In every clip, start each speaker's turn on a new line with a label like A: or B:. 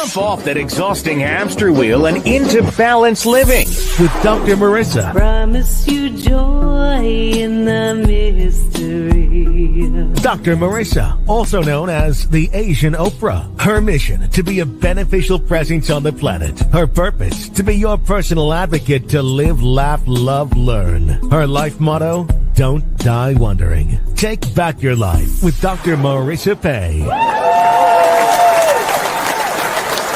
A: Jump off that exhausting hamster wheel and into balanced living with Dr. Marissa.
B: Promise you joy in the mystery.
A: Dr. Marissa, also known as the Asian Oprah. Her mission, to be a beneficial presence on the planet. Her purpose, to be your personal advocate to live, laugh, love, learn. Her life motto, don't die wondering. Take back your life with Dr. Marissa Pay.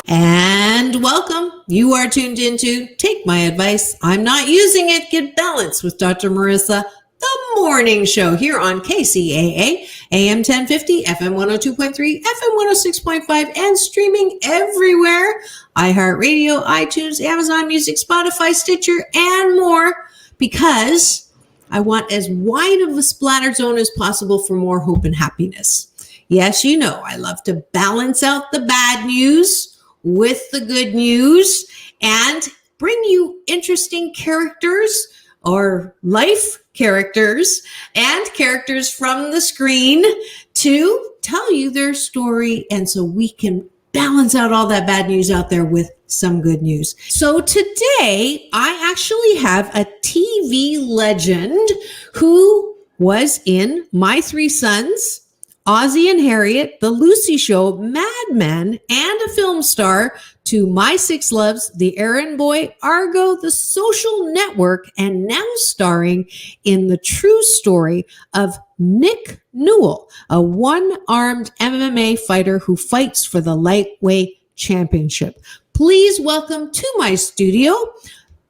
C: And welcome. You are tuned into Take My Advice. I'm not using it. Get balanced with Dr. Marissa, the morning show here on KCAA, AM 1050, FM 102.3, FM 106.5, and streaming everywhere. iHeartRadio, iTunes, Amazon Music, Spotify, Stitcher, and more, because I want as wide of a splatter zone as possible for more hope and happiness. Yes, you know, I love to balance out the bad news with the good news and bring you interesting characters or life characters and characters from the screen to tell you their story. And so we can balance out all that bad news out there with some good news. So today I actually have a TV legend who was in My Three Sons, Ozzy and Harriet, The Lucy Show, Mad Men, and a film star to My Six Loves, The Errand Boy, Argo, The Social Network, and now starring in the true story of Nick Newell, a one-armed MMA fighter who fights for the lightweight championship. Please welcome to my studio,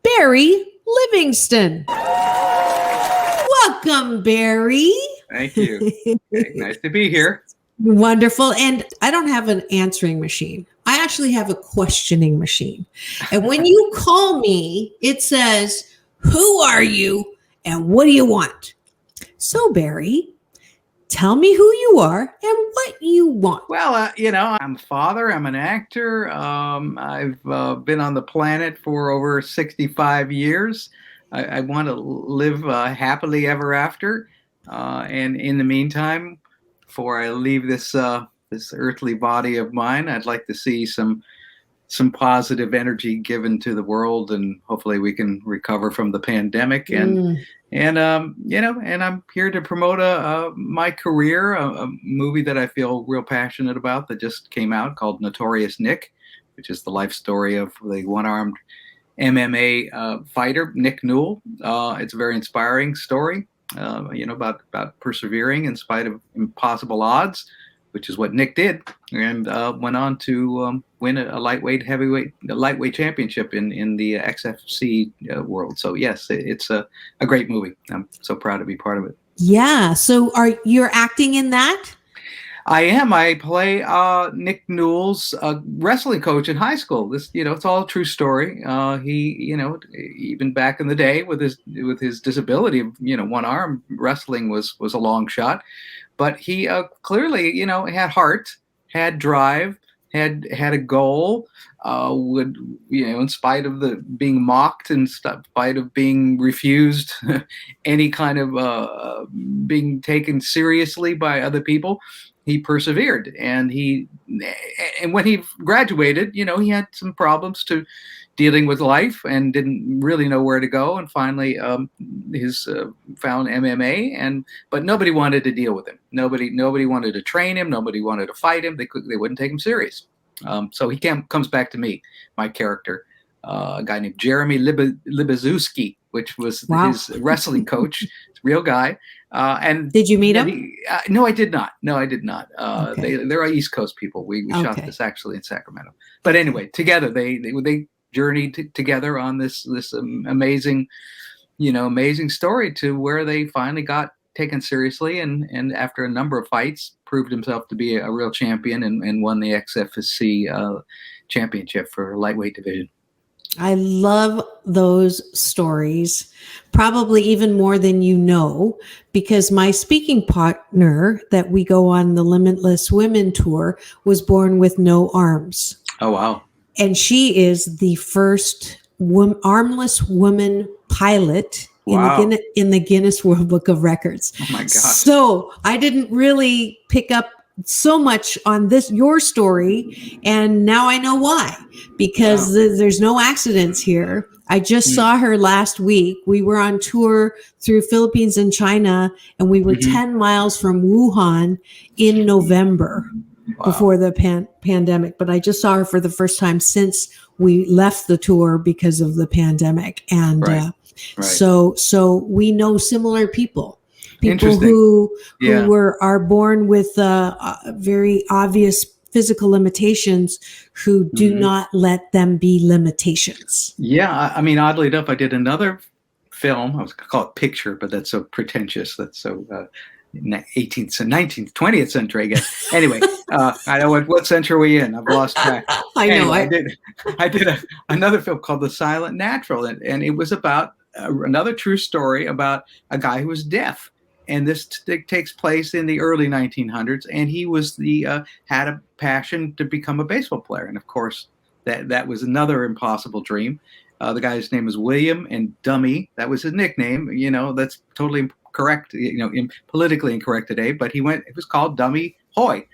C: Barry Livingston. Welcome, Barry.
D: Thank you. Okay, nice to be here.
C: Wonderful. And I don't have an answering machine. I actually have a questioning machine. And when you call me, it says, who are you and what do you want? So, Barry, tell me who you are and what you want.
D: Well, I'm a father. I'm an actor. I've been on the planet for over 65 years. I want to live happily ever after. And in the meantime, before I leave this earthly body of mine, I'd like to see some positive energy given to the world, and hopefully we can recover from the pandemic. And I'm here to promote my career, a movie that I feel real passionate about that just came out called Notorious Nick, which is the life story of the one-armed MMA fighter Nick Newell. It's a very inspiring story. About persevering in spite of impossible odds, which is what Nick did, and went on to win a lightweight championship in the XFC world. So yes, it's a great movie. I'm so proud to be part of it. Yeah.
C: So you're acting in that?
D: I am. I play Nick Newell's wrestling coach in high school. This, it's all a true story. He, even back in the day with his disability of, one arm, wrestling was a long shot, but he clearly, had heart, had drive, had a goal. Would, in spite of being mocked and stuff, in spite of being refused any kind of being taken seriously by other people, he persevered, and when he graduated, he had some problems to dealing with life and didn't really know where to go. And finally, found MMA, but nobody wanted to deal with him. Nobody wanted to train him. Nobody wanted to fight him. They wouldn't take him serious. So he comes back to me, my character, a guy named Jeremy Libazewski, which was his wrestling coach, real guy. And
C: did you meet him?
D: No, I did not. Okay. They're East Coast people. We shot
C: Okay.
D: this actually in Sacramento. But anyway, together they journeyed together on this amazing, amazing story to where they finally got taken seriously, and after a number of fights, proved himself to be a real champion and won the XFC championship for lightweight division.
C: I love those stories, probably even more than you know, because my speaking partner that we go on the Limitless Women tour was born with no arms.
D: Oh, wow.
C: And she is the first armless woman pilot in the Guinness World Book of Records.
D: Oh, my gosh.
C: So I didn't really pick up so much on your story, and now I know why, because there's no accidents here. I just saw her last week. We were on tour through Philippines and China, and we were 10 miles from Wuhan in November before the pandemic. But I just saw her for the first time since we left the tour because of the pandemic. And so we know similar people who are born with very obvious physical limitations who do not let them be limitations.
D: Yeah, I mean, oddly enough, I did another film. I was going to call it picture, but that's so pretentious. That's so 18th, 19th, 20th century, I guess. Anyway, I know what century are we in? I've lost track.
C: I know.
D: I did another film called The Silent Natural, and it was about another true story about a guy who was deaf. And this takes place in the early 1900s, and he was had a passion to become a baseball player. And of course, that was another impossible dream. The guy's name was William, and Dummy, that was his nickname. You know, that's totally correct. You know, politically incorrect today, but it was called Dummy Hoy.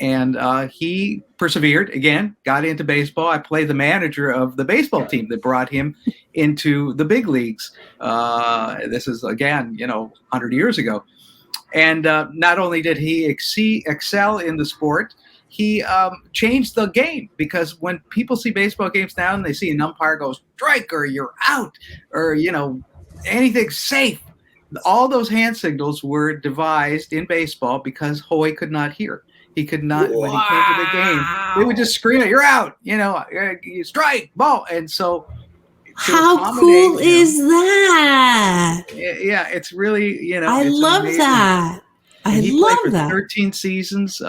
D: And he persevered, again, got into baseball. I played the manager of the baseball team that brought him into the big leagues. This is, again, 100 years ago. And not only did he excel in the sport, he changed the game, because when people see baseball games now and they see an umpire go strike or you're out or, anything safe, all those hand signals were devised in baseball because Hoy could not hear. He could not, when he came to the game, they would just scream, "You're out!" You strike, ball. And so,
C: how cool is that?
D: Yeah, it's really,
C: I love
D: amazing.
C: That.
D: He played for 13 seasons.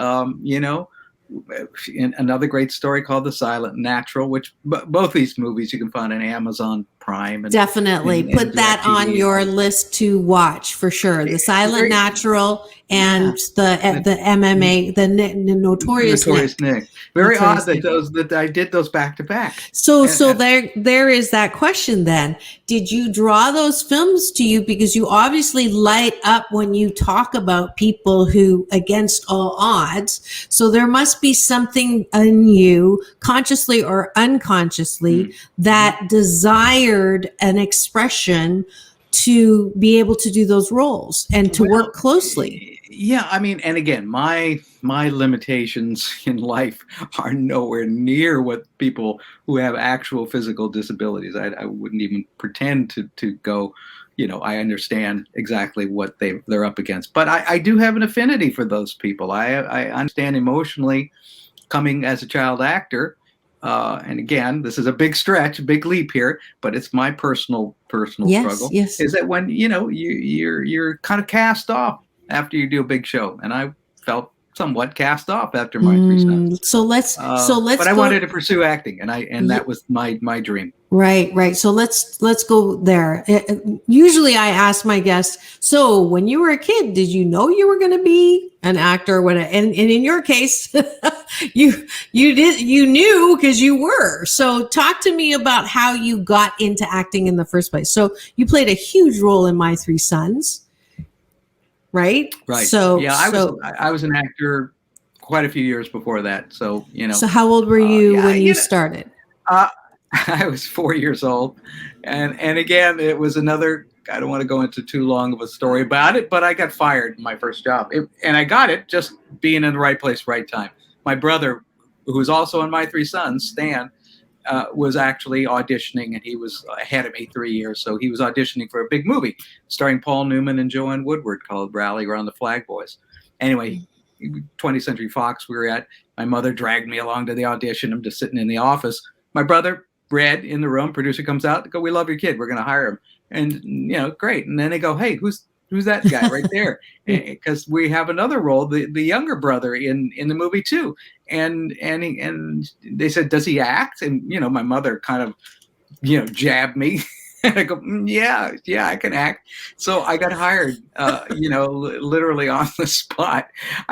D: In another great story called The Silent Natural, which both these movies you can find on Amazon Prime.
C: Definitely put that on your list to watch for sure. The Silent Natural and the MMA, the Notorious Nick.
D: Very odd that I did those back to back.
C: So there is that question then. Did you draw those films to you because you obviously light up when you talk about people who against all odds? So there must be something in you, consciously or unconsciously, that desired an expression to be able to do those roles and to work closely.
D: Yeah, I mean, and again, my limitations in life are nowhere near what people who have actual physical disabilities. I wouldn't even pretend to go, I understand exactly what they're up against. But I do have an affinity for those people. I understand emotionally, coming as a child actor. And again, this is a big stretch, a big leap here, but it's my personal struggle.
C: Yes.
D: Is that when you're kind of cast off after you do a big show, and I felt somewhat cast off after my 3 sons.
C: So let's.
D: But I wanted to pursue acting, and that was my dream.
C: Right. So let's go there. Usually I ask my guests, so when you were a kid, did you know you were going to be an actor or whatever? And in your case, you knew because you were. So talk to me about how you got into acting in the first place. So you played a huge role in My 3 Sons, right?
D: Right.
C: So
D: yeah, I was an actor quite a few years before that. So
C: So how old were you when you started?
D: I was 4 years old, and again, it was another. I don't want to go into too long of a story about it, but I got fired in my first job, and I got it just being in the right place, right time. My brother, who was also in My 3 Sons, Stan, was actually auditioning, and he was ahead of me 3 years, so he was auditioning for a big movie starring Paul Newman and Joanne Woodward called Rally Around the Flag Boys. Anyway, 20th Century Fox we were at. My mother dragged me along to the audition. I'm just sitting in the office. My brother, Brad, in the room, producer comes out, go, "We love your kid. We're going to hire him." And, great. And then they go, "Hey, who's that guy right there?" Because we have another role, the younger brother in the movie too. And they said, "Does he act?" And, my mother kind of, jabbed me. And I go, yeah, I can act. So I got hired, literally on the spot.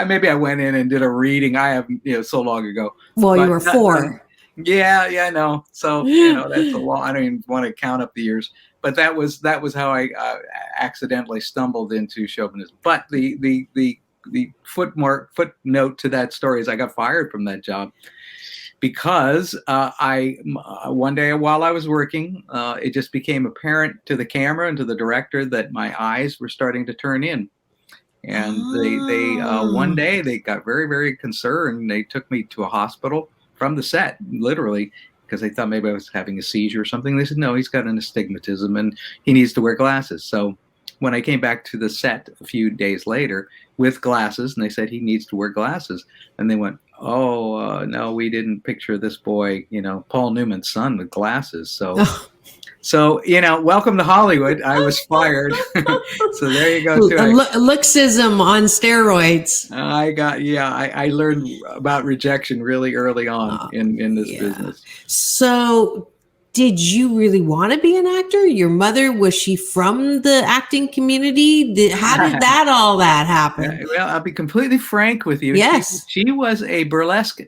D: Maybe I went in and did a reading. I have, so long ago.
C: Well, you were 4.
D: Yeah, I know. So, that's a lot. I don't even want to count up the years. But that was how I accidentally stumbled into chauvinism. But the footnote to that story is I got fired from that job because one day while I was working, it just became apparent to the camera and to the director that my eyes were starting to turn in. And they one day they got very, very concerned. They took me to a hospital from the set, literally, because they thought maybe I was having a seizure or something. They said, no, he's got an astigmatism and he needs to wear glasses. So when I came back to the set a few days later with glasses, and they said he needs to wear glasses, and they went, oh, no, we didn't picture this boy, Paul Newman's son with glasses. So So, welcome to Hollywood. I was fired. So there you go. Too.
C: Looksism on steroids.
D: I learned about rejection really early on in this business.
C: So did you really want to be an actor? Your mother, was she from the acting community? How did all that happen?
D: Well, I'll be completely frank with you.
C: Yes.
D: She was a burlesque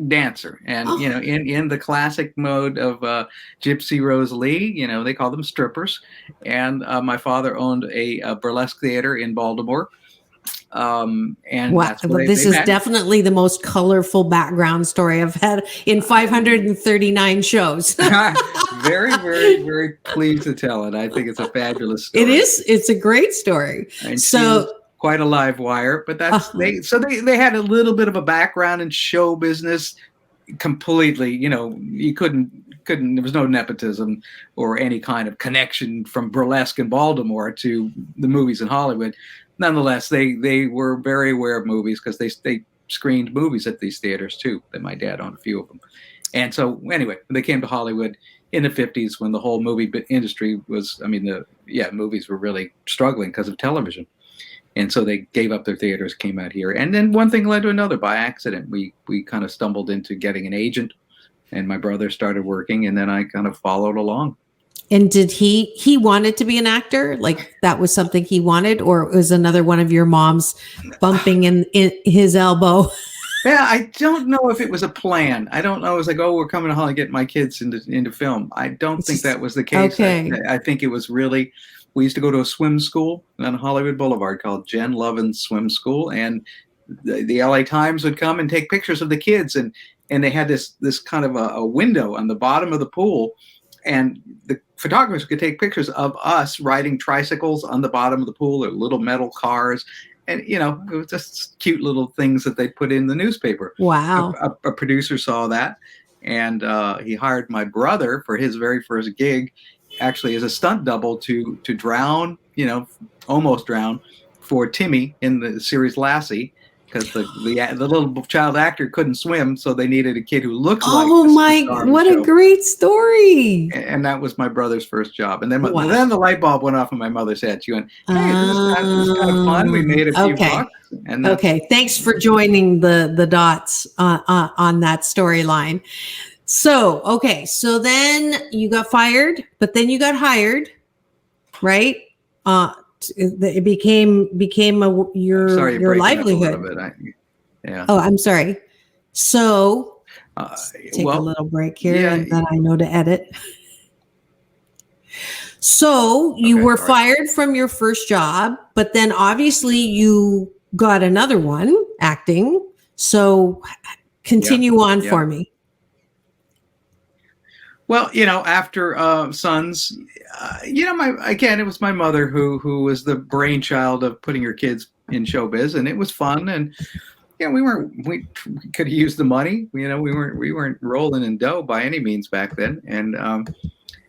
D: dancer. And, in the classic mode of Gypsy Rose Lee, they call them strippers. And my father owned a burlesque theater in Baltimore. And that's what
C: this is definitely the most colorful background story I've had in 539 shows.
D: Very, very, very pleased to tell it. I think it's a fabulous story.
C: It is. It's a great story.
D: And so quite a live wire, but that's they had a little bit of a background in show business. Completely, you couldn't. There was no nepotism or any kind of connection from burlesque in Baltimore to the movies in Hollywood. Nonetheless, they were very aware of movies because they screened movies at these theaters too. That my dad owned a few of them. And so anyway, when they came to Hollywood in the 50s, when the whole movie industry was, movies were really struggling because of television. And so they gave up their theaters, came out here. And then one thing led to another by accident. We kind of stumbled into getting an agent, and my brother started working, and then I kind of followed along.
C: And did he wanted to be an actor? Like that was something he wanted, or was another one of your mom's bumping in his elbow?
D: Yeah, I don't know if it was a plan. I don't know. It was like, we're coming to Hollywood, get my kids into film. I don't think that was the case.
C: Okay.
D: I think it was really, we used to go to a swim school on Hollywood Boulevard called Jen Lovin's Swim School. And the LA Times would come and take pictures of the kids. And they had this kind of a window on the bottom of the pool. And the photographers could take pictures of us riding tricycles on the bottom of the pool or little metal cars. And, it was just cute little things that they put in the newspaper.
C: Wow.
D: A producer saw that, and he hired my brother for his very first gig, actually as a stunt double to drown, almost drown for Timmy in the series Lassie. Because the little child actor couldn't swim, so they needed a kid who looked like.
C: Oh my! What a great story!
D: And that was my brother's first job. And then then the light bulb went off in my mother's head. She went, "Hey, this is kind of fun. We made a few bucks." And
C: thanks for joining the dots on that storyline. So then you got fired, but then you got hired, right? It became your livelihood. Oh, I'm sorry. So take a little break here, and then I know to edit. So you were fired from your first job, but then obviously you got another one, acting. So continue on for me.
D: Well, after Sons, it was my mother who was the brainchild of putting her kids in showbiz, and it was fun. And we could use the money. We weren't rolling in dough by any means back then. And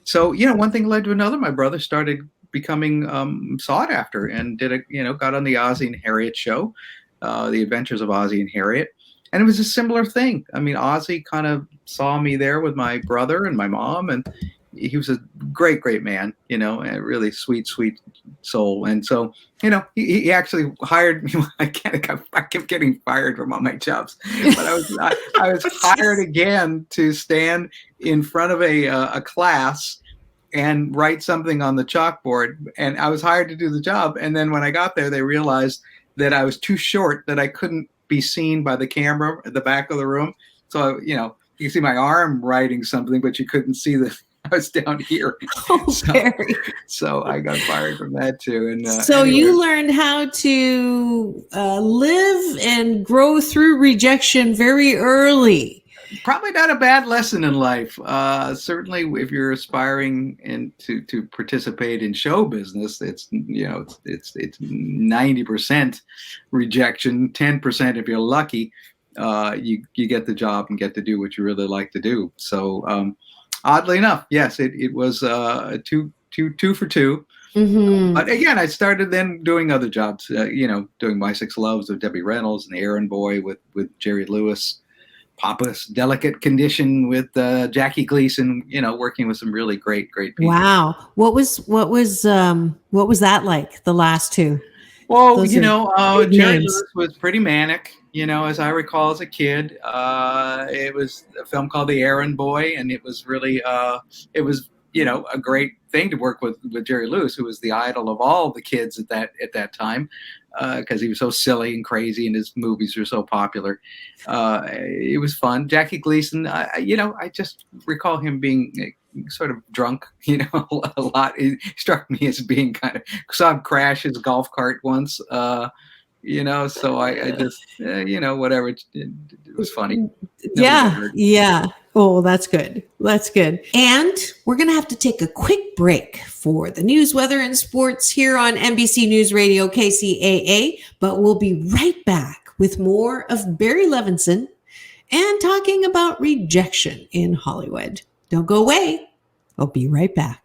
D: so one thing led to another. My brother started becoming sought after, and got on the Ozzy and Harriet show, The Adventures of Ozzy and Harriet. And it was a similar thing. I mean, Ozzy kind of saw me there with my brother and my mom, and he was a great, great man, a really sweet, sweet soul. And so, he actually hired me. I kept getting fired from all my jobs, but I was hired again to stand in front of a class and write something on the chalkboard. And I was hired to do the job. And then when I got there, they realized that I was too short, that I couldn't be seen by the camera at the back of the room. So, you can see my arm writing something, but you couldn't see was down here.
C: Oh, Barry.
D: So I got fired from that too. And
C: so
D: anyway.
C: you learned how to live and grow through rejection very early.
D: Probably not a bad lesson in life. Certainly, if you're aspiring to participate in show business, it's 90% rejection, 10% if you're lucky. You get the job and get to do what you really like to do. So, oddly enough, yes, it was two for two.
C: Mm-hmm.
D: But again, I started then doing other jobs. Doing My Six Loves with Debbie Reynolds and The Errand Boy with Jerry Lewis. Papa's Delicate Condition with Jackie Gleason, working with some really great people.
C: Wow. What was that like, the last two?
D: Well, Jerry Lewis was pretty manic, as I recall as a kid. It was a film called The Errand Boy, and it was really, a great thing to work with Jerry Lewis, who was the idol of all the kids at that time. Because he was so silly and crazy and his movies were so popular. It was fun. Jackie Gleason, I just recall him being sort of drunk, a lot. He struck me as being kind of, saw him crash his golf cart once, so I just, whatever. It was funny.
C: Yeah. Oh, that's good. That's good. And we're going to have to take a quick break for the news, weather, and sports here on NBC News Radio KCAA, but we'll be right back with more of Barry Livingston and talking about rejection in Hollywood. Don't go away. I'll be right back.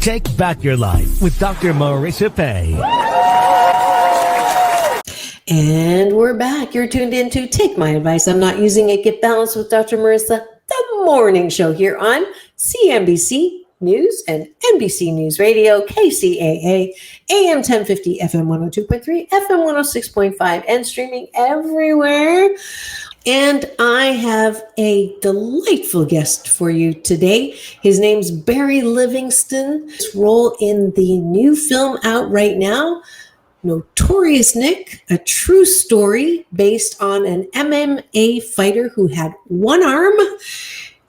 A: Take back your life with Dr. Marissa Pay.
C: And we're back. You're tuned in to Take My Advice. I'm Not Using It. Get Balanced with Dr. Marissa, the morning show here on CNBC News and NBC News Radio, KCAA, AM 1050, FM 102.3, FM 106.5, and streaming everywhere. And I have a delightful guest for you today. His name's Barry Livingston. His role in the new film out right now, Notorious Nick, a true story based on an MMA fighter who had one arm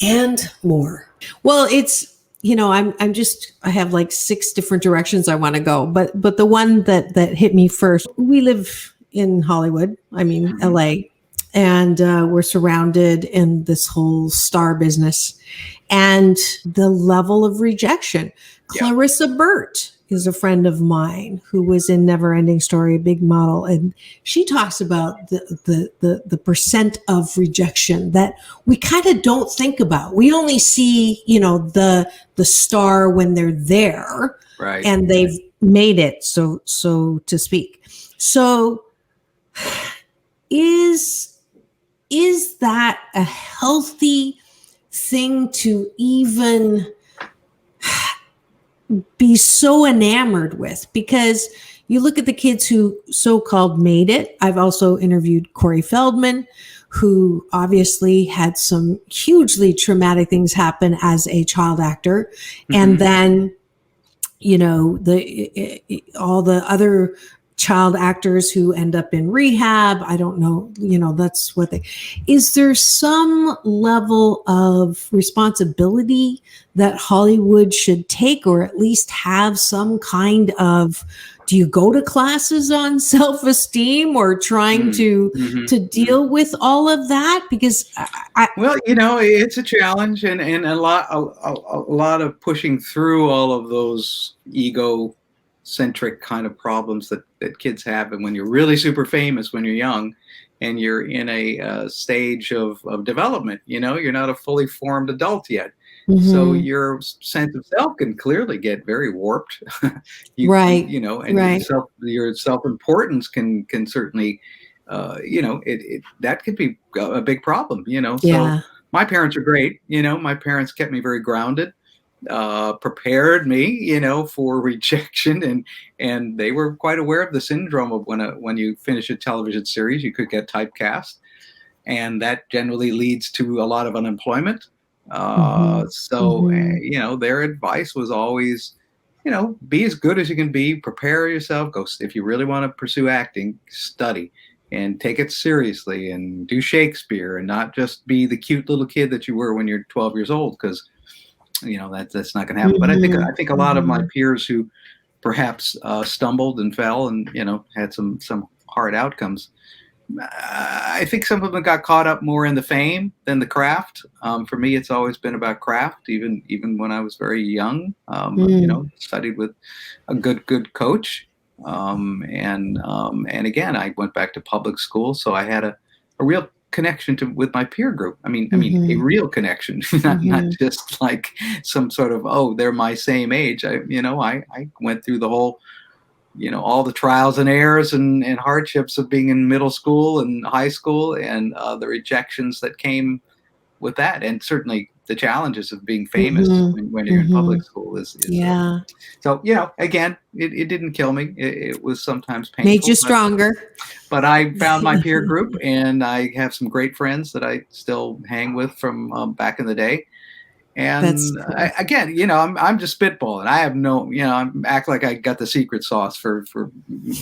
C: and more. Well, it's, I have like 6 different directions I want to go, but the one that hit me first, we live in Hollywood, LA. And we're surrounded in this whole star business and the level of rejection. Yeah. Clarissa Burt is a friend of mine who was in Never Ending Story, a big model. And she talks about the percent of rejection that we kind of don't think about. We only see, the star when they're there, right, and they've made it, so to speak. So is that a healthy thing to even be so enamored with? Because you look at the kids who so-called made it. I've also interviewed Corey Feldman, who obviously had some hugely traumatic things happen as a child actor. Mm-hmm. And then, all the other child actors who end up in rehab. I don't know, that's what is there some level of responsibility that Hollywood should take, or at least have some kind of, do you go to classes on self-esteem or trying to deal with all of that? Because
D: it's a challenge and a lot of pushing through all of those ego-centric kind of problems that kids have. And when you're really super famous when you're young and you're in a stage of development, you're not a fully formed adult yet. Mm-hmm. So your sense of self can clearly get very warped.
C: Right.
D: And your self-importance can certainly, that could be a big problem,
C: Yeah.
D: So my parents are great. My parents kept me very grounded, prepared me, for rejection, and they were quite aware of the syndrome of when you finish a television series, you could get typecast, and that generally leads to a lot of unemployment. Their advice was always, be as good as you can be, prepare yourself, go, if you really want to pursue acting, study and take it seriously and do Shakespeare and not just be the cute little kid that you were when you're 12 years old, because that's not going to happen. But I think a lot of my peers who perhaps stumbled and fell and had some hard outcomes, I think some of them got caught up more in the fame than the craft. For me, it's always been about craft, even when I was very young. Studied with a good coach, and again, I went back to public school, so I had a real connection with my peer group. I mean, a real connection, not just like some sort of, they're my same age. I went through the whole, all the trials and errors and hardships of being in middle school and high school, and the rejections that came with that, and certainly the challenges of being famous when you're in public school is so again, it didn't kill me. It was sometimes painful,
C: made you stronger.
D: But I found my peer group, and I have some great friends that I still hang with from back in the day. And I'm just spitballing. I have no, I act like I got the secret sauce for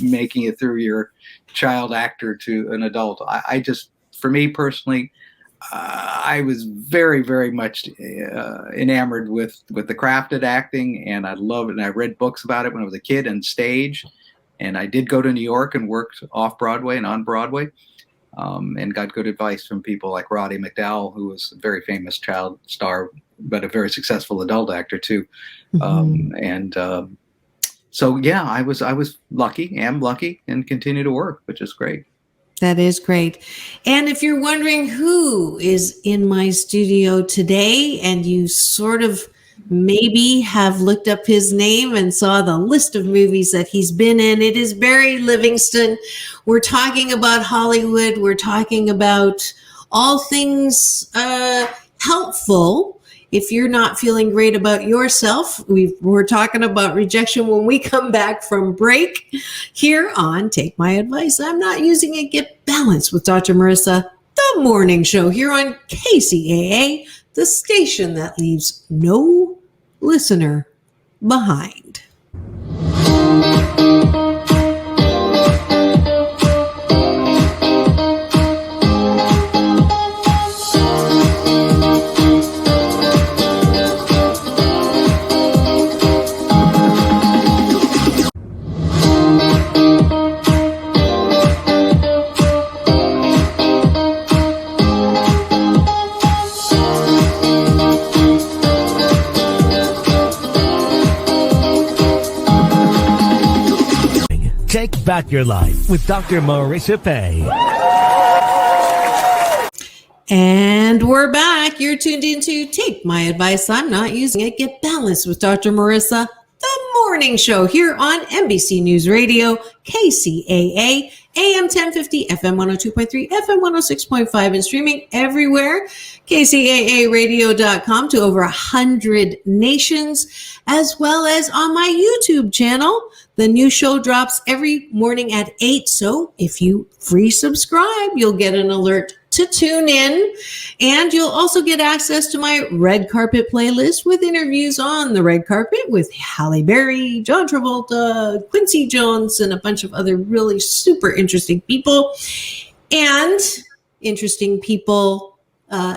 D: making it through your child actor to an adult. I just, for me personally, I was very, very much enamored with the crafted acting, and I love it. And I read books about it when I was a kid and stage. And I did go to New York and worked off Broadway and on Broadway, and got good advice from people like Roddy McDowell, who was a very famous child star, but a very successful adult actor too. So yeah, I was lucky, am lucky, and continue to work, which is great.
C: That is great. And if you're wondering who is in my studio today, and you sort of maybe have looked up his name and saw the list of movies that he's been in, it is Barry Livingston. We're talking about Hollywood. We're talking about all things helpful. If you're not feeling great about yourself, we're talking about rejection when we come back from break here on Take My Advice. I'm Not Using It. Get Balanced with Dr. Marissa, the morning show here on KCAA, the station that leaves no listener behind.
A: Take back your life with Dr. Marissa Pay.
C: And we're back. You're tuned into Take My Advice. I'm Not Using It. Get Balanced with Dr. Marissa, the morning show here on NBC News Radio, KCAA, AM 1050, FM 102.3, FM 106.5, and streaming everywhere. KCAAradio.com to over 100 nations, as well as on my YouTube channel. The new show drops every morning at 8. So if you free subscribe, you'll get an alert to tune in. And you'll also get access to my red carpet playlist with interviews on the red carpet with Halle Berry, John Travolta, Quincy Jones, and a bunch of other really super interesting people. And interesting people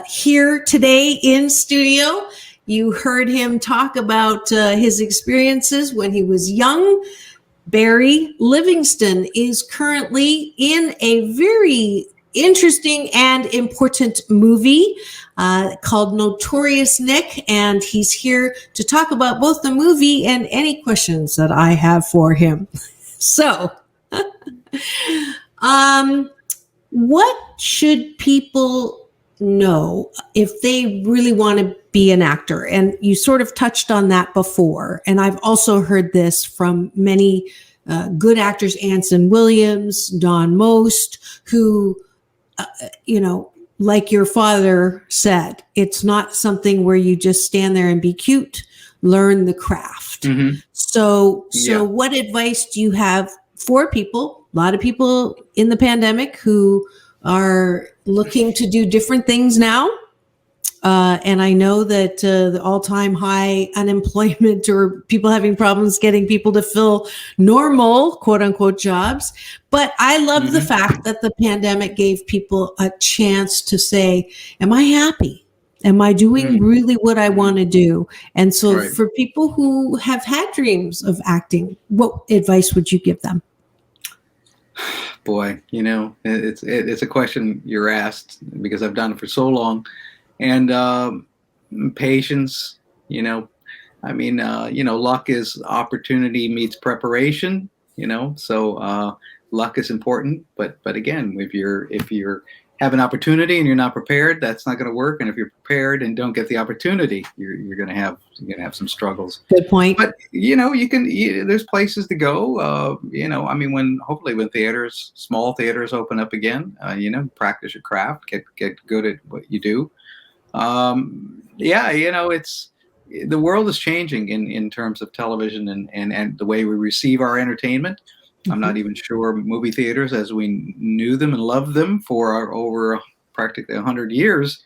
C: here today in studio. You heard him talk about his experiences when he was young. Barry Livingston is currently in a very interesting and important movie called Notorious Nick, and he's here to talk about both the movie and any questions that I have for him. So, what should people know if they really want to be an actor? And you sort of touched on that before. And I've also heard this from many good actors, Anson Williams, Don Most, who, like your father said, it's not something where you just stand there and be cute, learn the craft.
D: Mm-hmm.
C: So
D: Yeah.
C: what advice do you have for people, a lot of people in the pandemic who are looking to do different things now? And I know that the all-time high unemployment or people having problems getting people to fill normal, quote unquote, jobs. But I love the fact that the pandemic gave people a chance to say, am I happy? Am I doing really what I want to do? And so for people who have had dreams of acting, what advice would you give them?
D: Boy, it's a question you're asked because I've done it for so long. And patience, luck is opportunity meets preparation, so luck is important. But again, if you're have an opportunity and you're not prepared, that's not going to work. And if you're prepared and don't get the opportunity, you're going to have some struggles.
C: Good point.
D: But there's places to go. Hopefully when small theaters open up again, practice your craft, get good at what you do. It's the world is changing in terms of television and the way we receive our entertainment. I'm not even sure movie theaters as we knew them and loved them for over practically 100 years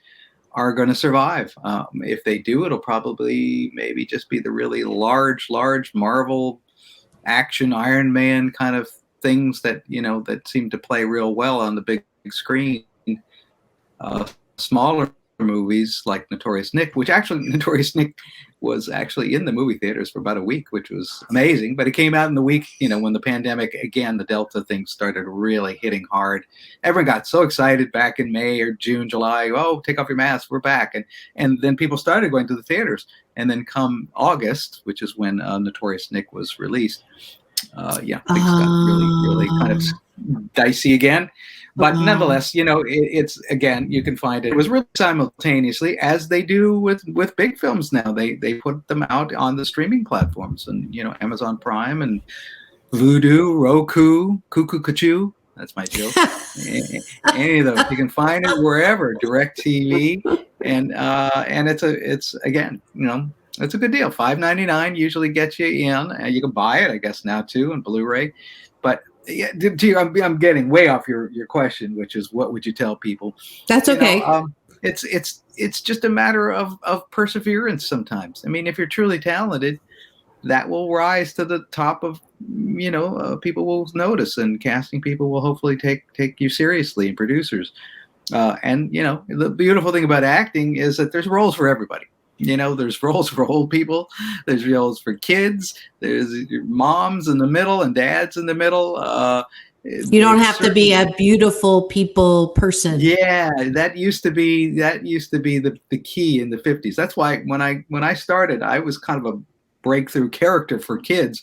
D: are going to survive. If they do, it'll probably maybe just be the really large Marvel action Iron Man kind of things that seem to play real well on the big screen. Smaller movies like Notorious Nick, which actually Notorious Nick was actually in the movie theaters for about a week, which was amazing. But it came out in the week, when the pandemic, again, the Delta thing started really hitting hard. Everyone got so excited back in May or June, July. Oh, take off your mask, we're back. And then people started going to the theaters. And then come August, which is when Notorious Nick was released, things got really kind of dicey again. But nonetheless, it's again, you can find it was really simultaneously as they do with big films now. They put them out on the streaming platforms and Amazon Prime and Vudu, Roku, Cuckoo Cuckoo. That's my joke. Any of those you can find it wherever. DirecTV and it's again it's a good deal. $5.99 usually gets you in. You can buy it, I guess now too, on Blu-ray, but. Yeah, I'm getting way off your question, which is what would you tell people?
C: That's okay.
D: It's just a matter of perseverance sometimes. I mean, if you're truly talented, that will rise to the top of people will notice, and casting people will hopefully take you seriously, and producers. And the beautiful thing about acting is that there's roles for everybody. There's roles for old people. There's roles for kids. There's moms in the middle and dads in the middle.
C: You don't have to be a beautiful people person.
D: Yeah, that used to be the key in the 50s. That's why when I started, I was kind of a breakthrough character for kids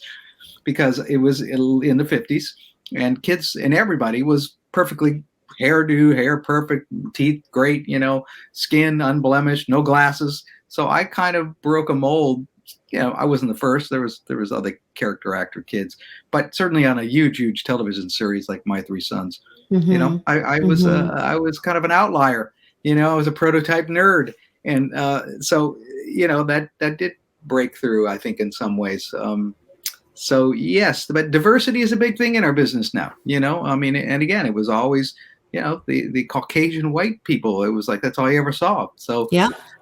D: because it was in the 50s and kids and everybody was perfectly hairdo, hair perfect, teeth great, skin unblemished, no glasses. So I kind of broke a mold. I wasn't the first. There was other character actor kids, but certainly on a huge television series like My Three Sons, I was kind of an outlier. I was a prototype nerd, and so that did break through, I think, in some ways. So yes, but diversity is a big thing in our business now. And again, it was always. The Caucasian white people, it was like, that's all you ever saw. So,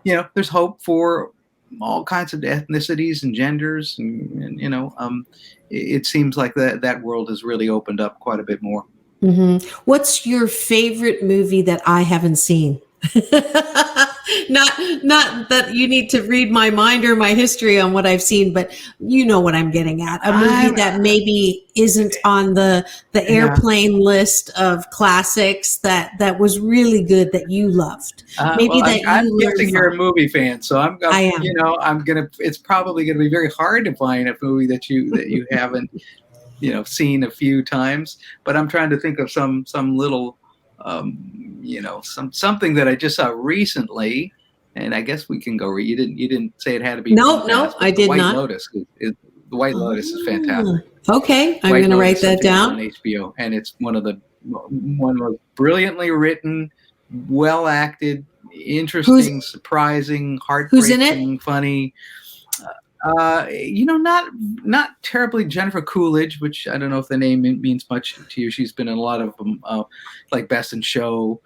D: there's hope for all kinds of ethnicities and genders. And it seems like that world has really opened up quite a bit more.
C: Mm-hmm. What's your favorite movie that I haven't seen? Not that you need to read my mind or my history on what I've seen, but you know what I'm getting at. A movie that maybe isn't on the airplane list of classics that was really good that you loved.
D: I'm guessing you're a movie fan, so I am. It's probably gonna be very hard to find a movie that you haven't seen a few times. But I'm trying to think of some little. Something that I just saw recently, and I guess we can go. You didn't say it had to be.
C: No, I did not.
D: The White Lotus is fantastic.
C: Okay, I'm going to write that down.
D: On HBO, and it's one of the most brilliantly written, well acted, interesting, surprising,
C: Who's in
D: heartbreaking,
C: it?
D: funny. Not terribly Jennifer Coolidge, which I don't know if the name means much to you. She's been in a lot of them, like Best in Show,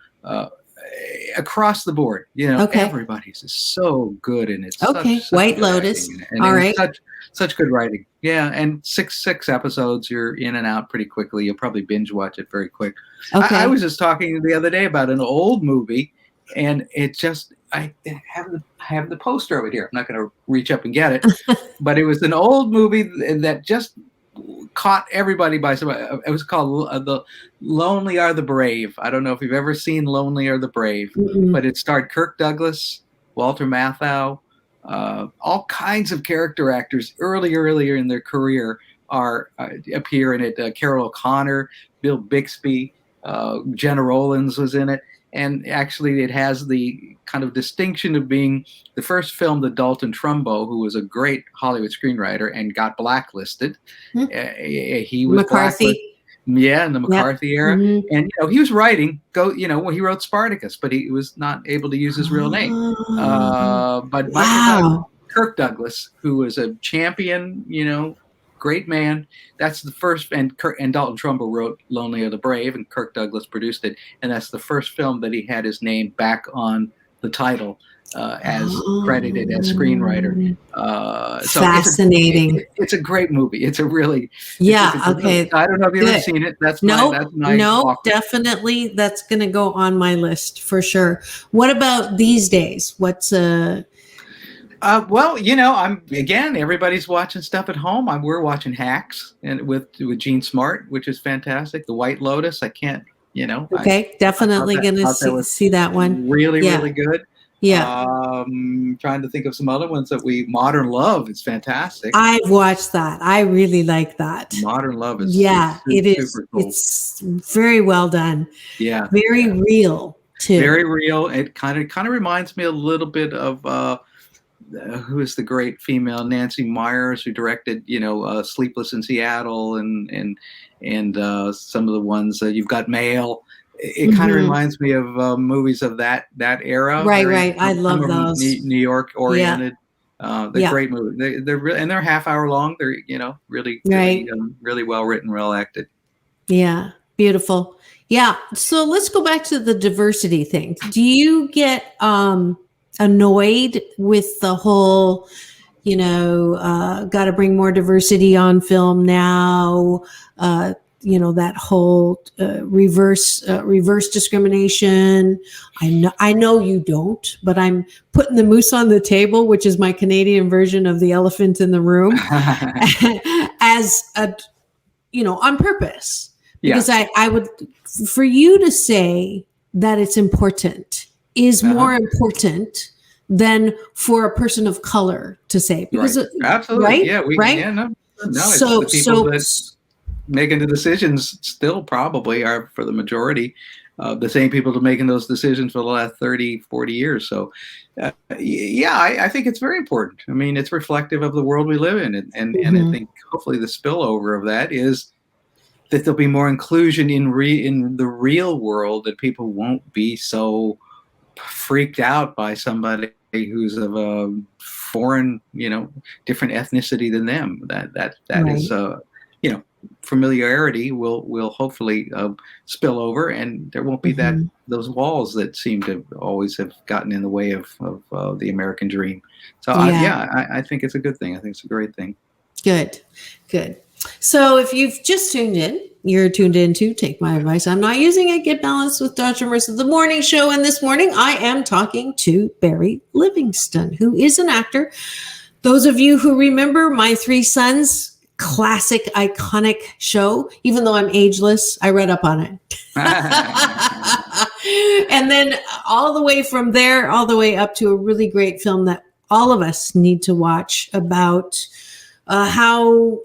D: across the board. Everybody's just so good in it.
C: Okay,
D: Such
C: White
D: good
C: Lotus.
D: acting in it. And
C: All right.
D: such good writing. Yeah, and six episodes, you're in and out pretty quickly. You'll probably binge watch it very quick.
C: Okay.
D: I was just talking the other day about an old movie, and it just I have the poster over here. I'm not going to reach up and get it, but it was an old movie that just caught everybody by surprise. It was called The Lonely Are the Brave. I don't know if you've ever seen Lonely Are the Brave, but it starred Kirk Douglas, Walter Matthau, all kinds of character actors earlier in their career appear in it. Carol O'Connor, Bill Bixby, Jenna Rollins was in it. And actually, it has the kind of distinction of being the first film that Dalton Trumbo, who was a great Hollywood screenwriter and got blacklisted. He was
C: McCarthy.
D: In the McCarthy era.
C: Mm-hmm.
D: And he was writing. When he wrote Spartacus, but he was not able to use his real name. But Kirk Douglas, who was a champion, great man. That's the first, and Dalton Trumbo wrote Lonely Are the Brave, and Kirk Douglas produced it, and that's the first film that he had his name back on the title as credited as screenwriter.
C: Fascinating.
D: So it's a great movie. It's a really
C: okay.
D: I don't know if you've ever seen it. That's my offer.
C: Definitely. That's going to go on my list for sure. What about these days? What's
D: everybody's watching stuff at home. We're watching Hacks and with Gene Smart, which is fantastic. The White Lotus. I can't,
C: Okay, definitely going to see that one.
D: Really good.
C: Yeah.
D: Trying to think of some other ones Modern Love is fantastic.
C: I've watched that. I really like that.
D: Modern Love is
C: it is.
D: Super cool.
C: It's very well done.
D: Yeah.
C: Very real too.
D: Very real. It kind of reminds me a little bit of who is the great female Nancy Myers, who directed Sleepless in Seattle and some of the ones You've Got Mail. It kind of reminds me of movies of that era.
C: Right. I love those.
D: New York oriented. They're great movies. They're half hour long. They're really well written, well acted.
C: Yeah, beautiful. Yeah. So let's go back to the diversity thing. Do you get annoyed with the whole, got to bring more diversity on film now? That whole reverse discrimination. I know you don't, but I'm putting the moose on the table, which is my Canadian version of the elephant in the room, as on purpose. Because I would, for you to say that it's important is more important than for a person of color to say. Because
D: absolutely,
C: right?
D: Yeah,
C: right.
D: Yeah, no. It's the people that making the decisions still probably are, for the majority, the same people that are making those decisions for the last 30, 40 years. So, I think it's very important. I mean, it's reflective of the world we live in. And I think hopefully the spillover of that is that there'll be more inclusion in the real world, that people won't be so freaked out by somebody who's of a foreign, different ethnicity than them. That is, familiarity will hopefully spill over, and there won't be those walls that seem to always have gotten in the way of the American dream. So I think it's a good thing. I think it's a great thing.
C: Good. So if you've just tuned in, you're tuned in to Take My Advice. I'm Not Using It. Get Balanced with Dr. Marissa, the morning show. And this morning I am talking to Barry Livingston, who is an actor. Those of you who remember My Three Sons, classic, iconic show, even though I'm ageless, I read up on it. And then all the way from there, all the way up to a really great film that all of us need to watch about how,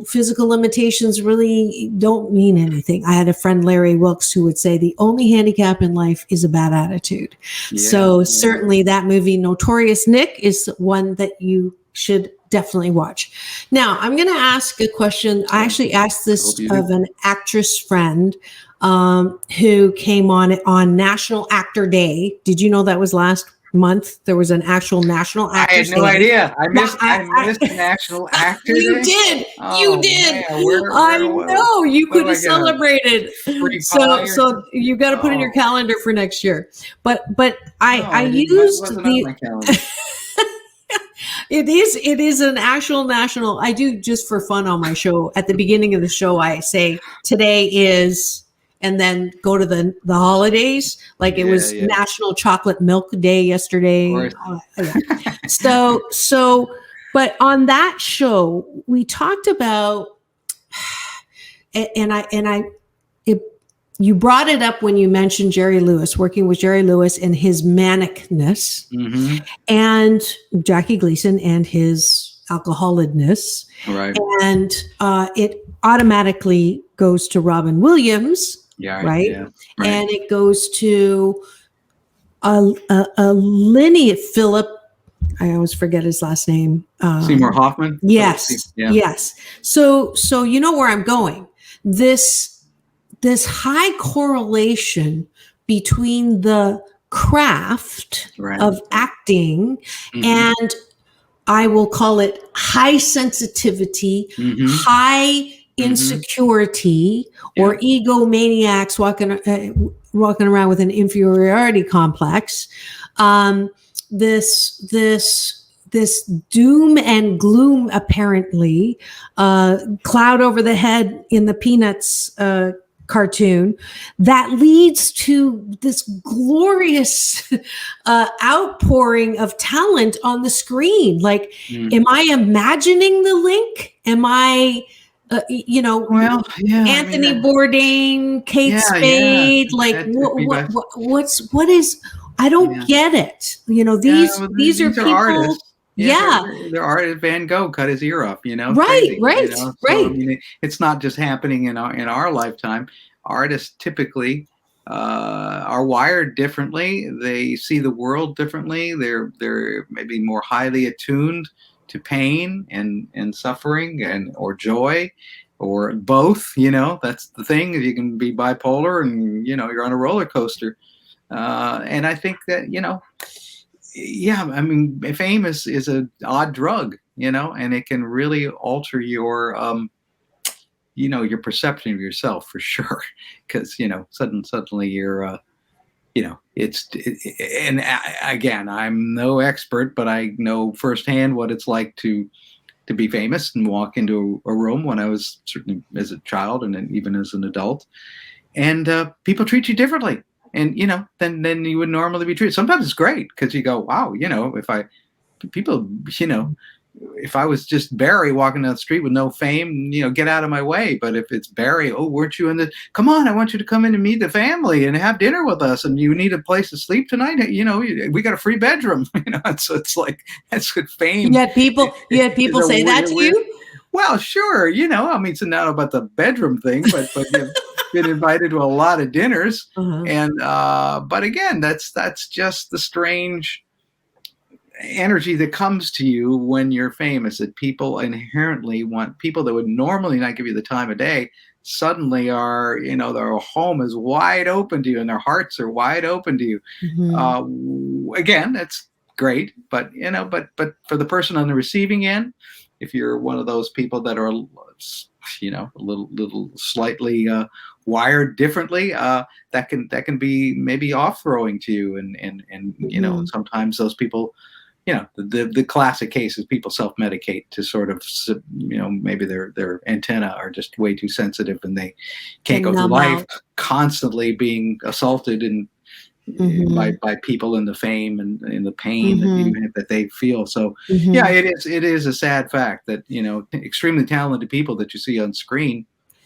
C: physical limitations really don't mean anything. I had a friend, Larry Wilkes, who would say the only handicap in life is a bad attitude. Certainly that movie, Notorious Nick, is one that you should definitely watch. Now, I'm going to ask a question. I actually asked this of an actress friend. who came on National Actor Day. Did you know that was last month? There was an actual National Actor Day.
D: I had no idea. I missed National Actor Day.
C: You did.
D: Oh,
C: You did.
D: Man,
C: I know. You could have celebrated. So you got to put in your calendar for next year. But I used the. It is an actual national. I do just for fun on my show. At the beginning of the show, I say today is, and then go to the holidays. Like it was National Chocolate Milk Day yesterday. So, but on that show, we talked about, you brought it up when you mentioned Jerry Lewis, working with Jerry Lewis and his manicness, and Jackie Gleason and his alcoholicness.
D: Right.
C: And it automatically goes to Robin Williams, right?
D: Yeah, right.
C: And it goes to a lineage, Philip, I always forget his last name.
D: Seymour Hoffman?
C: Yes. Yes. So you know where I'm going. This high correlation between the craft of acting and I will call it high sensitivity, high insecurity, or egomaniacs walking around with an inferiority complex. This doom and gloom, apparently, cloud over the head in the Peanuts cartoon, that leads to this glorious outpouring of talent on the screen. Like, am I imagining the link? Am I, Anthony Bourdain, Kate Spade? Like, what is? I don't get it. These are people. Artists.
D: They're artists. Van Gogh cut his ear off.
C: Right. So,
D: I mean, it's not just happening in our lifetime. Artists typically are wired differently. They see the world differently. They're maybe more highly attuned to pain and suffering or joy, or both. That's the thing. You can be bipolar and you're on a roller coaster. And I think that fame is an odd drug, and it can really alter your your perception of yourself, for sure. Because suddenly you're again, I'm no expert, but I know firsthand what it's like to be famous and walk into a room when I was certainly as a child and then even as an adult, and people treat you differently. And, then you would normally be treated. Sometimes it's great because you go, wow, if I was just Barry walking down the street with no fame, get out of my way. But if it's Barry, weren't you come on, I want you to come in and meet the family and have dinner with us. And you need a place to sleep tonight. We got a free bedroom, so it's like, that's good fame.
C: You had people say that to you?
D: Well, sure. It's not about the bedroom thing, but you've been invited to a lot of dinners. And, but again, that's just the strange energy that comes to you when you're famous, that people inherently want people that would normally not give you the time of day suddenly are, their home is wide open to you and their hearts are wide open to you. Again, that's great, but for the person on the receiving end, if you're one of those people that are, a little slightly wired differently, that can be maybe off-throwing to you, and sometimes those people, the classic case is people self-medicate to sort of, maybe their antenna are just way too sensitive and they can't go through life constantly being assaulted and by people in the fame and in the pain that they feel. So it is a sad fact that extremely talented people that you see on screen.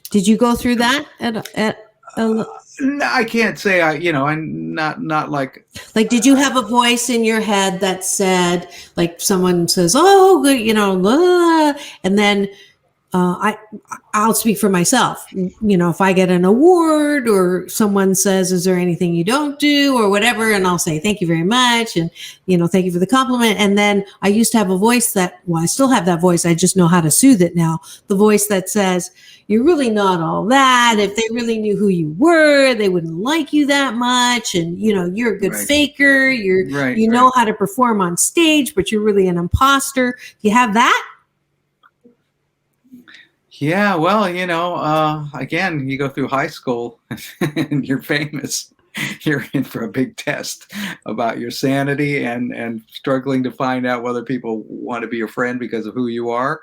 C: Did you go through that
D: No, I can't say I'm not like
C: did you have a voice in your head that said, like, someone says, oh good, and then I'll speak for myself. You know, if I get an award or someone says, "Is there anything you don't do?" or whatever, and I'll say, "Thank you very much," and thank you for the compliment. And then I used to have a voice I still have that voice. I just know how to soothe it now. The voice that says, "You're really not all that. If they really knew who you were, they wouldn't like you that much. And you're a good faker. You know how to perform on stage, but you're really an imposter." Do you have that?
D: Yeah, well, again, you go through high school and you're famous. You're in for a big test about your sanity and struggling to find out whether people want to be your friend because of who you are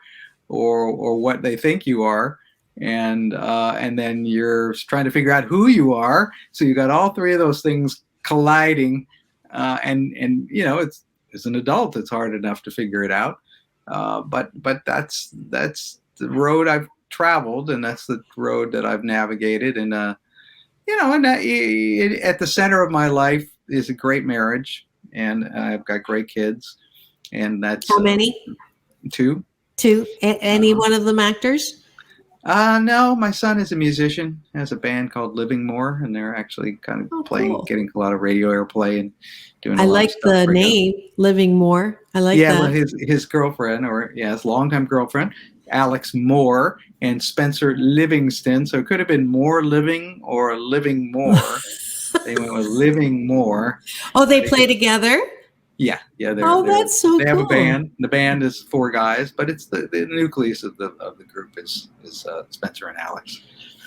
D: or what they think you are. And then you're trying to figure out who you are. So you got all three of those things colliding. And it's, as an adult, it's hard enough to figure it out. But that's the road I've traveled, and that's the road that I've navigated. And at the center of my life is a great marriage, and I've got great kids. And that's
C: how many?
D: Two.
C: Any one of them actors?
D: No, my son is a musician, has a band called Living More, and they're actually kind of getting a lot of radio airplay and doing. I
C: like the name Living More. I like that.
D: Well, his girlfriend, his longtime girlfriend, Alex Moore, and Spencer Livingston. So it could have been More Living or Living More. They went with Living More.
C: Oh, they play together?
D: Yeah.
C: That's so cool.
D: They have a band. The band is 4 guys, but it's the nucleus of the group is Spencer and Alex.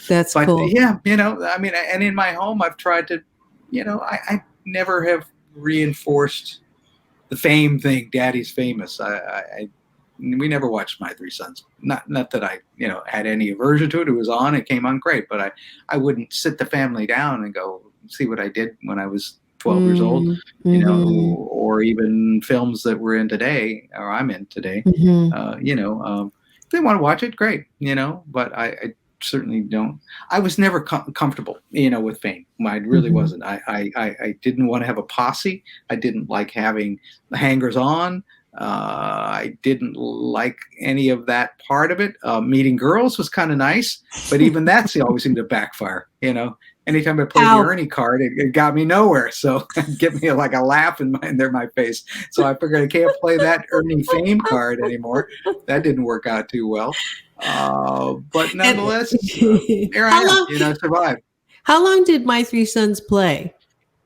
C: That's cool.
D: Yeah, and in my home, I've tried to, I never have reinforced the fame thing. Daddy's famous. We never watched My Three Sons. Not that I, had any aversion to it. It was on. It came on great, but I wouldn't sit the family down and go see what I did when I was 12 years old, or even films that we're in today, or I'm in today. If they want to watch it, great, but I certainly don't. I was never comfortable, with fame. I really wasn't. I didn't want to have a posse. I didn't like having the hangers on. I didn't like any of that part of it. Meeting girls was kind of nice, but even that always seemed to backfire, Anytime I played the Ernie card, it got me nowhere. So it get me like a laugh in my face. So I figured I can't play that Ernie fame card anymore. That didn't work out too well. But nonetheless, here I am. Survived.
C: How long did My Three Sons play?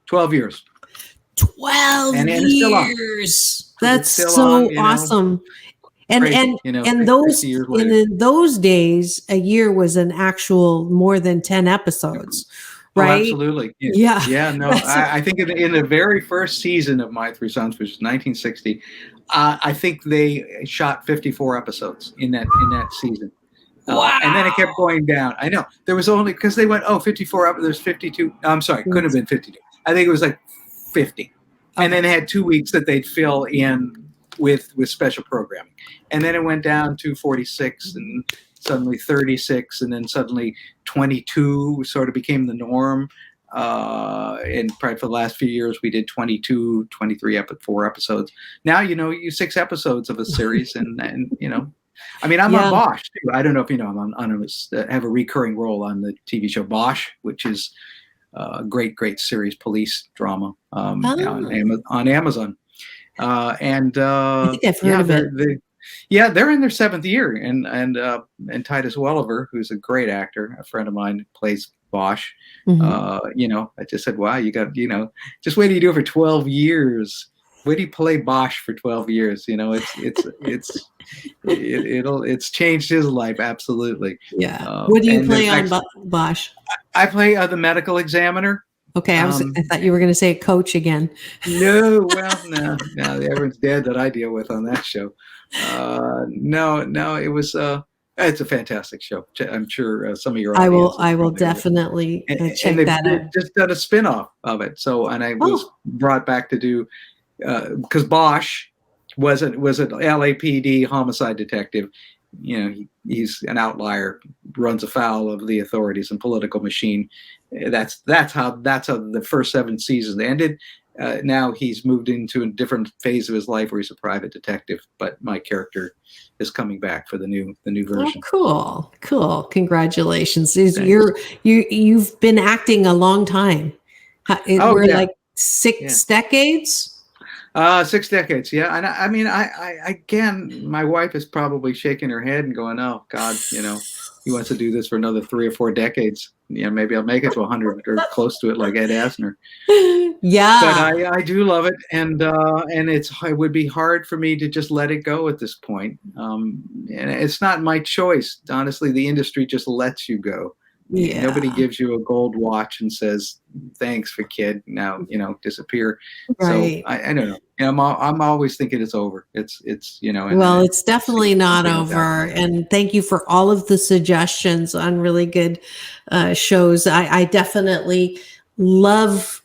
D: 12 years.
C: 12 years. That's so awesome. And in those days, a year was an actual more than 10 episodes, right?
D: Oh, absolutely.
C: Yeah.
D: No, I think in the very first season of My Three Sons, which was 1960, I think they shot 54 episodes in that season.
C: Wow.
D: And then it kept going down. I know there was only because they went 54 there's 52. I'm sorry, couldn't have been 52. I think it was like 50. And then they had 2 weeks that they'd fill in with special programming. And then it went down to 46 and suddenly 36 and then suddenly 22 sort of became the norm. And probably for the last few years, we did 22, 23, 4 episodes. Now, you 6 episodes of a series and I'm on Bosch too. I don't know if I'm on have a recurring role on the TV show Bosch, which is a great series, police drama on Amazon.
C: I think I've heard of it.
D: They're in their 7th year, and Titus Welliver, who's a great actor, a friend of mine, plays Bosch. I just said, wow, you got, just wait till you do it for 12 years. Wait till you play Bosch for 12 years. It's changed his life absolutely.
C: Yeah. What do you play on Bosch?
D: I play the medical examiner.
C: Okay, I thought you were going to say coach again.
D: No, everyone's dead that I deal with on that show. No, it was. It's a fantastic show. I'm sure some of your audience
C: I will definitely check that out.
D: Just done a spin-off of it. So, and I was brought back to do because Bosch was an LAPD homicide detective. He's an outlier, runs afoul of the authorities and political machine. That's how the first 7 seasons ended. now he's moved into a different phase of his life where he's a private detective. But my character is coming back for the new version.
C: Oh, cool. Congratulations.
D: Thanks.
C: You've been acting a long time. We're
D: Yeah.
C: like 6 decades.
D: 6 decades, yeah. And I mean, I again, my wife is probably shaking her head and going, "Oh God, he wants to do this for another 3 or 4 decades. Maybe I'll make it to 100 or close to it, like Ed Asner."
C: Yeah,
D: But I do love it, and it would be hard for me to just let it go at this point. And it's not my choice, honestly. The industry just lets you go.
C: yeah.
D: Nobody gives you a gold watch and says, "Thanks for kid. Now disappear."
C: Right.
D: So I don't know. I'm always thinking it's over. It's
C: Well, it's definitely not
D: something
C: over.
D: like that.
C: And thank you for all of the suggestions on really good shows. I definitely love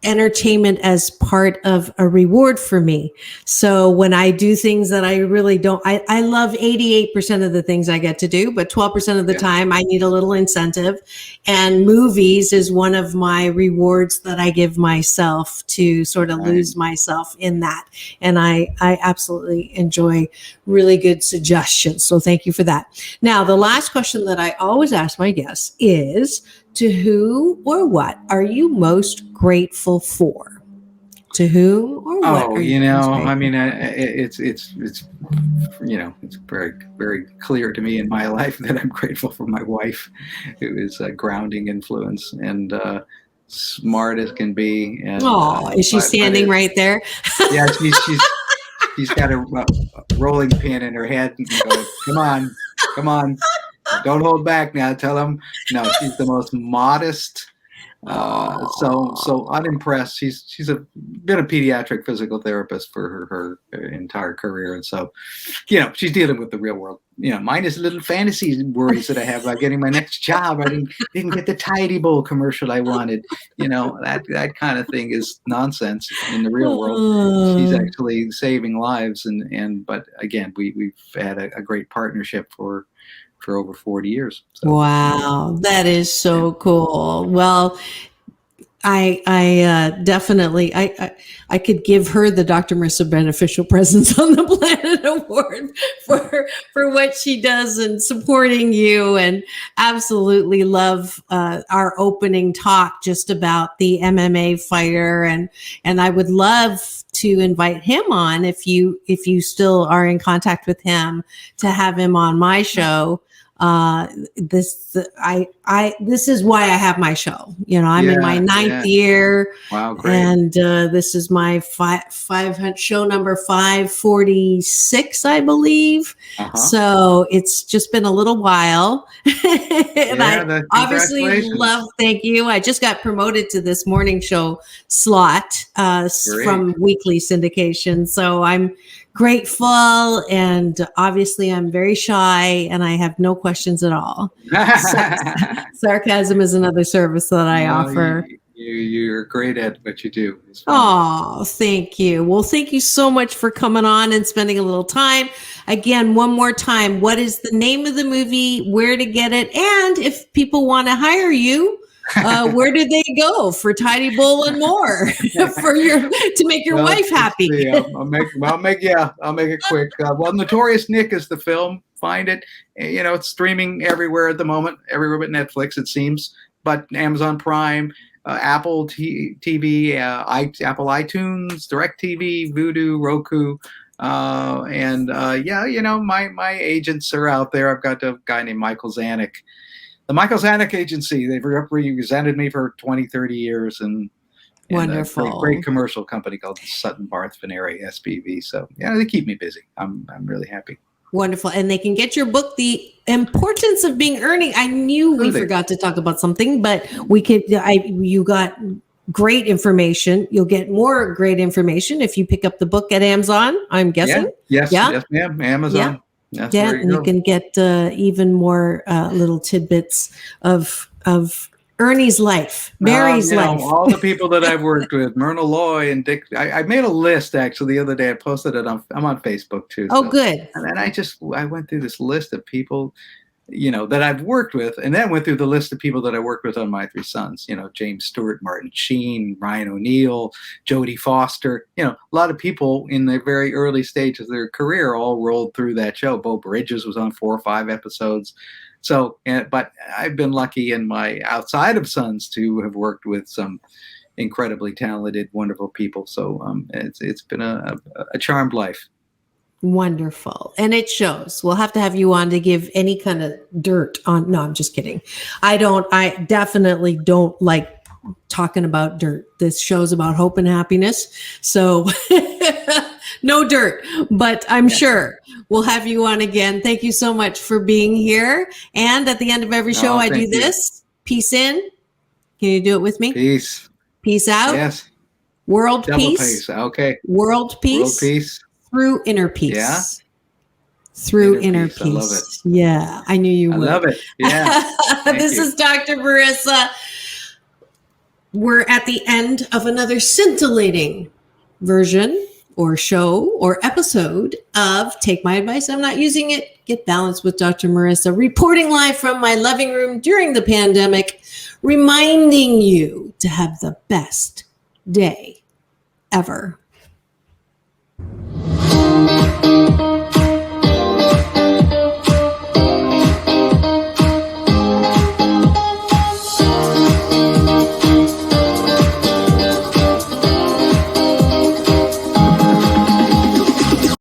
C: entertainment as part of a reward for me. So when I do things that I really don't, I love 88% of the things I get to do, but 12% of the time I need a little incentive. And movies is one of my rewards that I give myself to sort of lose myself in that. And I absolutely enjoy really good suggestions. So thank you for that. Now, the last question that I always ask my guests is, to who or what are you most grateful for? To whom or what?
D: I mean, it's very, very clear to me in my life that I'm grateful for my wife, who is a grounding influence and smart as can be. And,
C: is she standing right there?
D: Yeah, she's got a rolling pin in her head and goes, come on, don't hold back now. Tell him. No, she's the most modest. So unimpressed. She's been a pediatric physical therapist for her entire career, and so she's dealing with the real world. Minus little fantasy worries that I have about getting my next job. I didn't get the Tidy Bowl commercial I wanted. That kind of thing is nonsense in the real world. She's actually saving lives, but again, we've had a great partnership for over 40 years. So.
C: Wow, that is so cool. Well, I definitely I could give her the Dr. Marissa Beneficial Presence on the Planet Award for what she does in supporting you, and absolutely love our opening talk just about the MMA fighter, and I would love to invite him on if you still are in contact with him, to have him on my show. This is why I have my show. I'm in my 9th year.
D: Wow, great.
C: And this is my show number 546, I believe. So it's just been a little while. And I obviously thank you. I just got promoted to this morning show slot from weekly syndication. So I'm grateful, and obviously I'm very shy and I have no questions at all. Sarcasm is another service that I offer.
D: You're great at what you do.
C: Oh, thank you. Well, thank you so much for coming on and spending a little time. Again, one more time, what is the name of the movie, where to get it, and if people want to hire you, where did they go for Tidy Bowl and more to make your wife happy?
D: I'll make it quick. Notorious Nick is the film. Find it. It's streaming everywhere at the moment, everywhere but Netflix, it seems. But Amazon Prime, Apple TV, Apple iTunes, DirecTV, Vudu, Roku. My agents are out there. I've got a guy named Michael Zanuck. The Michael Zanuck Agency, they've represented me for 20, 30 years, and
C: wonderful.
D: A great commercial company called Sutton Barth Venere SPV. So they keep me busy. I'm really happy.
C: Wonderful. And they can get your book, The Importance of Being Ernie. I knew we forgot to talk about something, but you got great information. You'll get more great information if you pick up the book at Amazon, I'm guessing.
D: Yes, ma'am. Amazon.
C: Yeah. And you can get even more little tidbits of Ernie's life, Mary's life.
D: All the people that I've worked with, Myrna Loy and Dick. I made a list actually the other day. I posted it I'm on Facebook too.
C: Oh, good.
D: And then I went through this list of people that I've worked with, and then went through the list of people that I worked with on My Three Sons, James Stewart, Martin Sheen, Ryan O'Neal, Jodie Foster, a lot of people in the very early stages of their career all rolled through that show. Beau Bridges was on 4 or 5 episodes. So, but I've been lucky in my outside of Sons to have worked with some incredibly talented, wonderful people. So it's been a charmed life.
C: Wonderful. And it shows. We'll have to have you on to give any kind of dirt on. No, I'm just kidding. I definitely don't like talking about dirt. This show's about hope and happiness. So no dirt, but I'm sure we'll have you on again. Thank you so much for being here. And at the end of every show, I do this. Peace in. Can you do it with me?
D: Peace.
C: Peace out.
D: Yes.
C: World
D: Double
C: peace.
D: Okay.
C: World peace.
D: World peace.
C: Through inner peace.
D: Yeah.
C: Through inner peace.
D: I love it.
C: Yeah, I knew you would.
D: I love it. Yeah.
C: This is Dr. Marissa. We're at the end of another scintillating version or show or episode of Take My Advice. I'm Not Using It. Get Balanced with Dr. Marissa, reporting live from my living room during the pandemic, reminding you to have the best day ever.